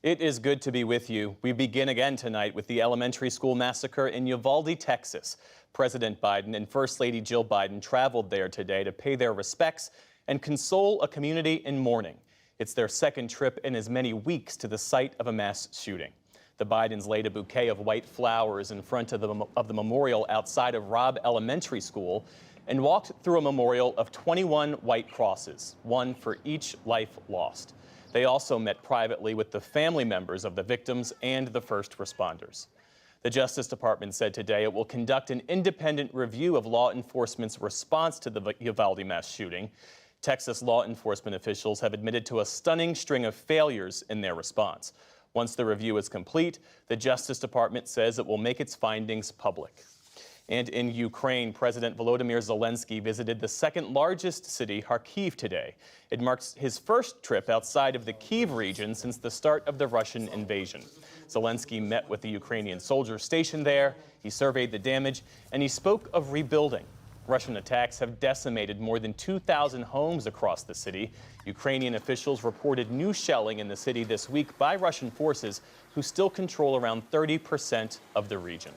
It is good to be with you. We begin again tonight with the elementary school massacre in Uvalde, Texas. President Biden and First Lady Jill Biden traveled there today to pay their respects and console a community in mourning. It's their second trip in as many weeks to the site of a mass shooting. The Bidens laid a bouquet of white flowers in front of the memorial outside of Robb Elementary School and walked through a memorial of 21 white crosses, one for each life lost. They also met privately with the family members of the victims and the first responders. The Justice Department said today it will conduct an independent review of law enforcement's response to the Uvalde mass shooting. Texas law enforcement officials have admitted to a stunning string of failures in their response. Once the review is complete, the Justice Department says it will make its findings public. And in Ukraine, President Volodymyr Zelensky visited the second largest city, Kharkiv, today. It marks his first trip outside of the Kyiv region since the start of the Russian invasion. Zelensky met with the Ukrainian soldiers stationed there, he surveyed the damage, and he spoke of rebuilding. Russian attacks have decimated more than 2,000 homes across the city. Ukrainian officials reported new shelling in the city this week by Russian forces, who still control around 30% of the region.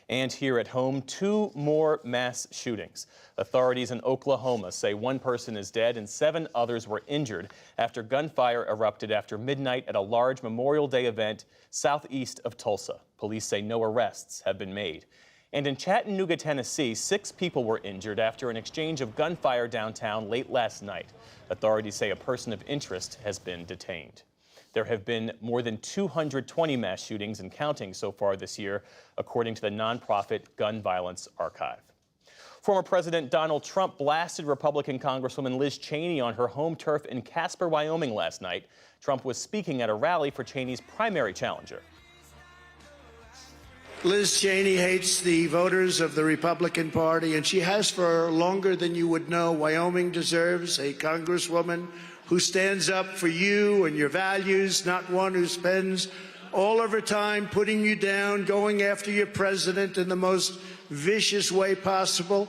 And here at home, 2 more mass shootings. Authorities in Oklahoma say 1 person is dead and 7 others were injured after gunfire erupted after midnight at a large Memorial Day event southeast of Tulsa. Police say no arrests have been made. And in Chattanooga, Tennessee, 6 people were injured after an exchange of gunfire downtown late last night. Authorities say a person of interest has been detained. There have been more than 220 mass shootings and counting so far this year, according to the nonprofit Gun Violence Archive. Former President Donald Trump blasted Republican Congresswoman Liz Cheney on her home turf in Casper, Wyoming last night. Trump was speaking at a rally for Cheney's primary challenger. Liz Cheney hates the voters of the Republican Party, and she has for longer than you would know. Wyoming deserves a congresswoman who stands up for you and your values, not one who spends all of her time putting you down, going after your president in the most vicious way possible.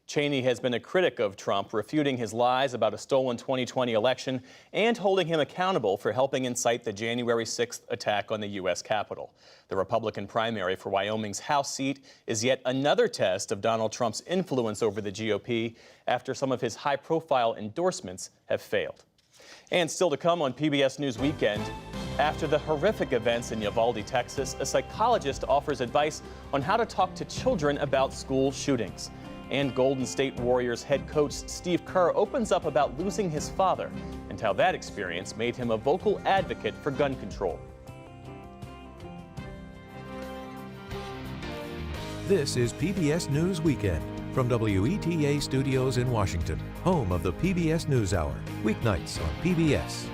Cheney has been a critic of Trump, refuting his lies about a stolen 2020 election and holding him accountable for helping incite the January 6th attack on the U.S. Capitol. The Republican primary for Wyoming's House seat is yet another test of Donald Trump's influence over the GOP after some of his high-profile endorsements have failed. And still to come on PBS News Weekend, after the horrific events in Uvalde, Texas, a psychologist offers advice on how to talk to children about school shootings. And Golden State Warriors head coach Steve Kerr opens up about losing his father and how that experience made him a vocal advocate for gun control. This is PBS News Weekend from WETA Studios in Washington, home of the PBS NewsHour, weeknights on PBS.